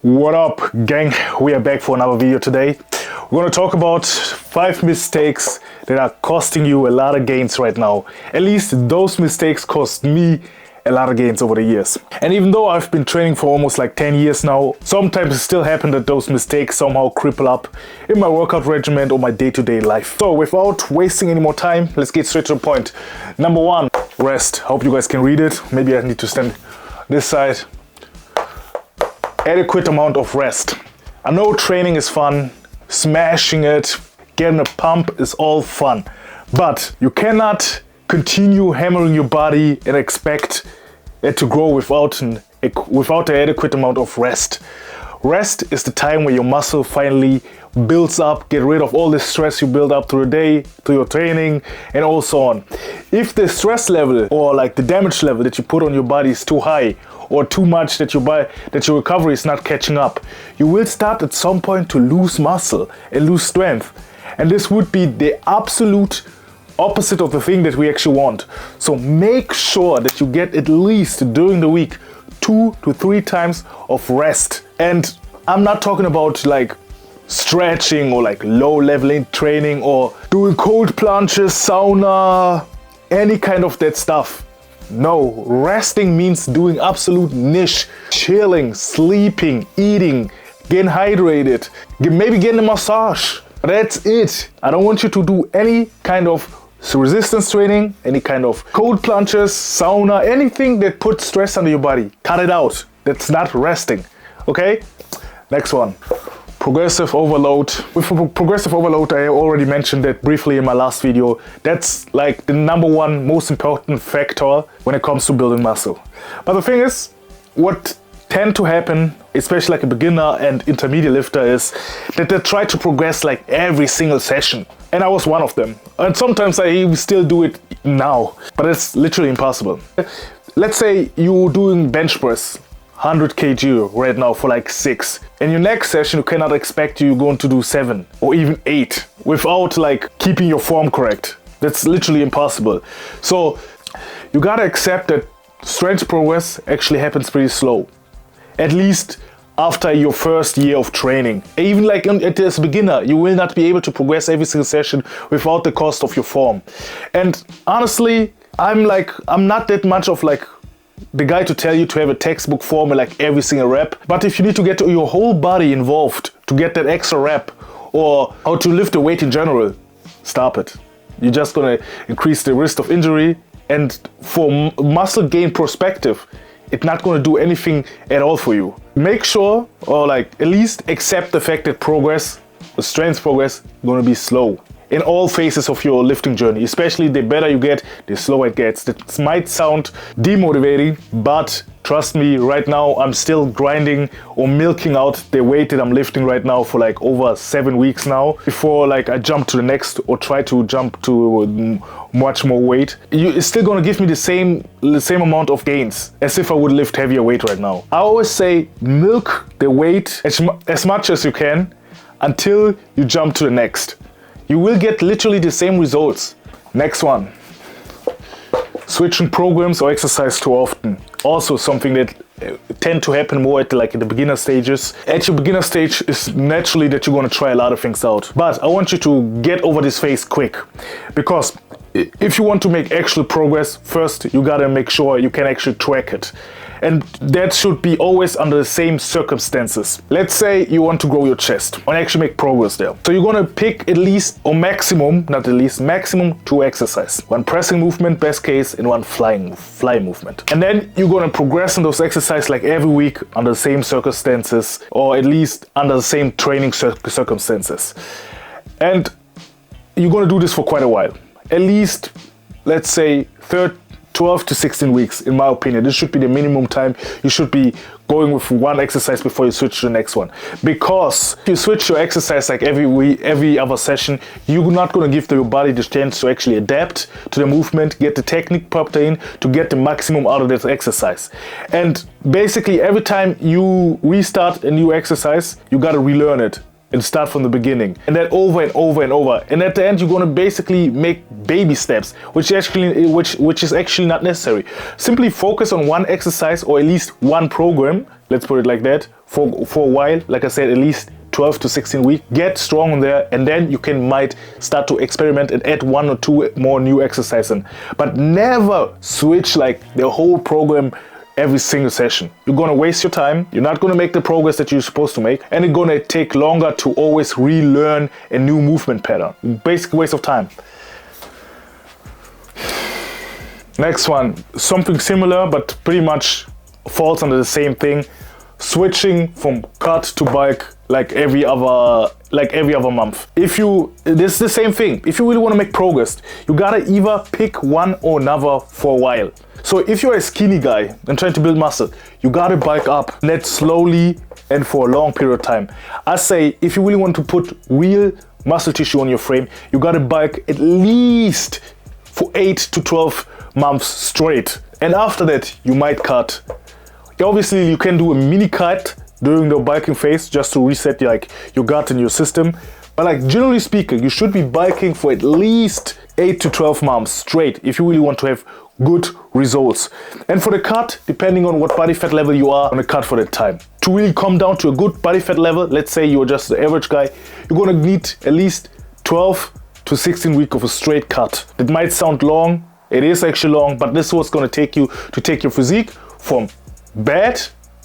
What up, gang? We are back for another video today. We're going to talk about 5 mistakes that are costing you a lot of gains right now. At least those mistakes cost me a lot of gains over the years. And even though I've been training for almost like 10 years now, sometimes it still happens that those mistakes somehow cripple up in my workout regimen or my day-to-day life. So without wasting any more time, let's get straight to the point. Number 1, rest. Hope you guys can read it. Maybe I need to stand this side. Adequate amount of rest. I know training is fun, smashing it, getting a pump is all fun, but you cannot continue hammering your body and expect it to grow without the adequate amount of rest. Rest is the time where your muscle finally builds up, get rid of all the stress you build up through the day, through your training, and all so on. If the stress level or like the damage level that you put on your body is too high or too much that your recovery is not catching up, you will start at some point to lose muscle and lose strength. And this would be the absolute opposite of the thing that we actually want. So make sure that you get at least during the week 2 to 3 times of rest. And I'm not talking about like stretching or like low leveling training or doing cold plunges, sauna, any kind of that stuff. No, resting means doing absolute niche, chilling, sleeping, eating, getting hydrated, maybe getting a massage. That's it. I don't want you to do any kind of resistance training, any kind of cold plunges, sauna, anything that puts stress under your body. Cut it out. That's not resting. Okay? Next one. Progressive overload. With progressive overload, I already mentioned that briefly in my last video. That's like the number 1 most important factor when it comes to building muscle. But the thing is, what tend to happen, especially like a beginner and intermediate lifter, is that they try to progress like every single session. And I was one of them. And sometimes I still do it now, but it's literally impossible. Let's say you're doing bench press, 100 kg right now for like 6. In your next session, you cannot expect you're going to do 7 or even 8 without like keeping your form correct. That's literally impossible. So you gotta accept that strength progress actually happens pretty slow. At least after your first year of training. Even like as a beginner, you will not be able to progress every single session without the cost of your form. And honestly, I'm not that much of like the guy to tell you to have a textbook form like every single rep. But if you need to get your whole body involved to get that extra rep or how to lift the weight in general, stop it. You're just gonna increase the risk of injury, and for muscle gain perspective, it's not going to do anything at all for you. Make sure, or like at least accept the fact that progress, the strength progress, is going to be slow in all phases of your lifting journey. Especially the better you get, the slower it gets. That might sound demotivating, but trust me, right now I'm still grinding or milking out the weight that I'm lifting right now for like over 7 weeks now before like I jump to the next or try to jump to much more weight. It's still gonna give me the same amount of gains as if I would lift heavier weight right now. I always say milk the weight as much as you can until you jump to the next. You will get literally the same results. Next one. Switching programs or exercise too often. Also something that tend to happen more at the beginner stages. At your beginner stage is naturally that you're going to try a lot of things out. But I want you to get over this phase quick. Because if you want to make actual progress, first you gotta make sure you can actually track it. And that should be always under the same circumstances. Let's say you want to grow your chest and actually make progress there. So you're gonna pick at least or maximum, not at least, maximum 2 exercises. 1 pressing movement, best case, and 1 fly movement. And then you're gonna progress in those exercises like every week under the same circumstances, or at least under the same training circumstances. And you're gonna do this for quite a while. At least, let's say 12 to 16 weeks, in my opinion. This should be the minimum time you should be going with 1 exercise before you switch to the next one. Because if you switch your exercise like every other session, you're not going to give your body the chance to actually adapt to the movement, get the technique popped in to get the maximum out of that exercise. And basically every time you restart a new exercise, you got to relearn it. and start from the beginning, and then over and over and over, and at the end you're going to basically make baby steps, which is actually not necessary. Simply focus on one exercise or at least one program, let's put it like that, for a while. Like I said, at least 12 to 16 weeks, get strong on there, and then you might start to experiment and add 1 or 2 more new exercises in. But never switch like the whole program every single session. You're gonna waste your time, you're not gonna make the progress that you're supposed to make, and it's gonna take longer to always relearn a new movement pattern. Basic waste of time. Next one, something similar but pretty much falls under the same thing. Switching from cut to bulk like every other month. This is the same thing. If you really want to make progress, you gotta either pick one or another for a while. So if you're a skinny guy and trying to build muscle, you gotta bulk up, and that slowly and for a long period of time. I say if you really want to put real muscle tissue on your frame, you gotta bulk at least for 8 to 12 months straight. And after that, you might cut. Obviously, you can do a mini cut during the bulking phase just to reset your gut and your system. But generally speaking, you should be bulking for at least 8 to 12 months straight if you really want to have good results. And for the cut, depending on what body fat level you are on the cut for that time. To really come down to a good body fat level, let's say you're just the average guy, you're gonna need at least 12 to 16 weeks of a straight cut. It might sound long, it is actually long, but this is what's gonna take you to take your physique from bad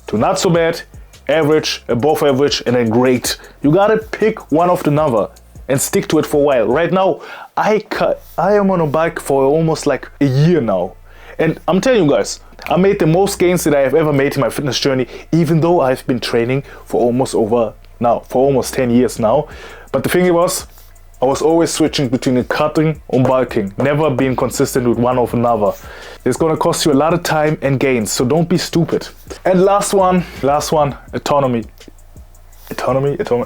to not so bad, average, above average, and then great. You gotta pick one of the another and stick to it for a while. Right now, I am on a bike for almost like a year now. And I'm telling you guys, I made the most gains that I have ever made in my fitness journey, even though I've been training for almost 10 years now. But the thing was, I was always switching between cutting and bulking, never being consistent with one or another. It's gonna cost you a lot of time and gains, so don't be stupid. And last one, autonomy,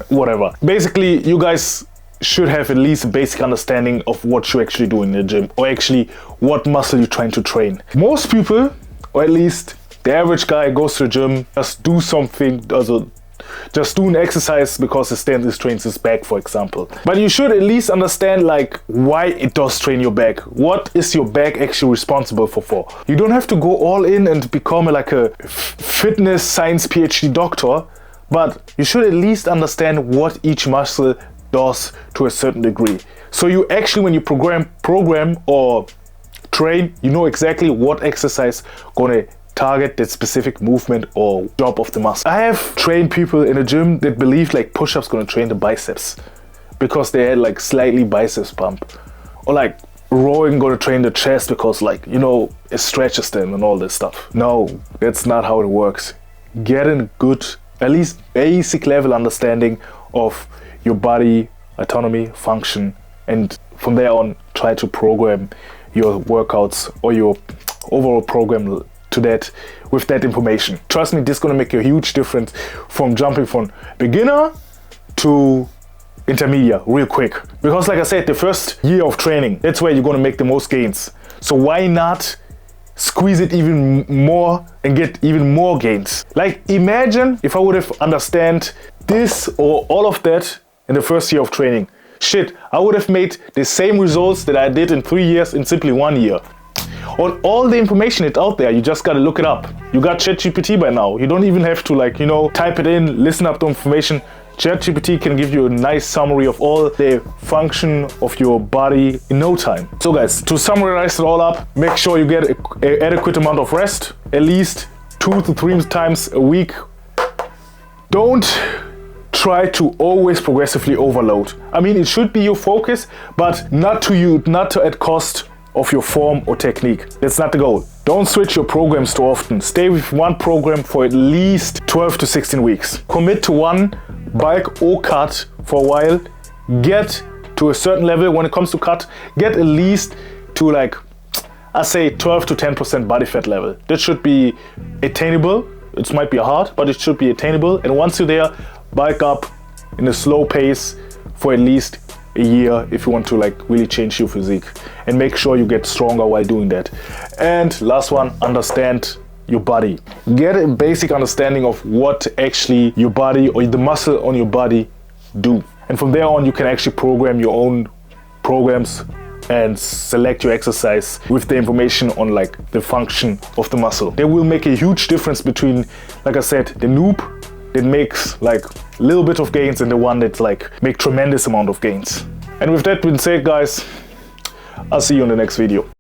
whatever. Basically, you guys should have at least a basic understanding of what you actually do in the gym, or actually what muscle you're trying to train. Most people, or at least the average guy, goes to the gym, just do an exercise because it trains his back, for example. But you should at least understand why it does train your back. What is your back actually responsible for? You don't have to go all in and become a fitness science PhD doctor, but you should at least understand what each muscle does to a certain degree. So you actually, when you program or train, you know exactly what exercise gonna target that specific movement or job of the muscle. I have trained people in a gym that believed push-ups gonna train the biceps because they had slightly biceps pump, or rowing gonna train the chest because it stretches them and all this stuff. No, that's not how it works. Get a good, at least basic level understanding of your body, autonomy, function, and from there on try to program your workouts or your overall program to that with that information. Trust me, this is gonna make a huge difference from jumping from beginner to intermediate real quick. Because like I said, the first year of training, that's where you're gonna make the most gains. So why not squeeze it even more and get even more gains? Imagine if I would have understand this or all of that in the first year of training. Shit, I would have made the same results that I did in 3 years in simply 1 year. On all the information it's out there, you just gotta look it up. You got ChatGPT by now. You don't even have to type it in, listen up the information. ChatGPT can give you a nice summary of all the function of your body in no time. So guys, to summarize it all up, make sure you get an adequate amount of rest, at least 2 to 3 times a week. Don't try to always progressively overload. I mean, it should be your focus, but not at cost of your form or technique. That's not the goal. Don't switch your programs too often. Stay with one program for at least 12 to 16 weeks. Commit to one bulk or cut for a while. Get to a certain level when it comes to cut. Get at least to I say 12 to 10% body fat level. That should be attainable. It might be hard, but it should be attainable. And once you're there, bulk up in a slow pace for at least a year if you want to really change your physique, and make sure you get stronger while doing that. And last one, understand your body. Get a basic understanding of what actually your body or the muscle on your body do. And from there on, you can actually program your own programs and select your exercise with the information on like the function of the muscle. They will make a huge difference between, like I said, the noob that makes like a little bit of gains and the one that like make tremendous amount of gains. And with that being said, guys, I'll see you in the next video.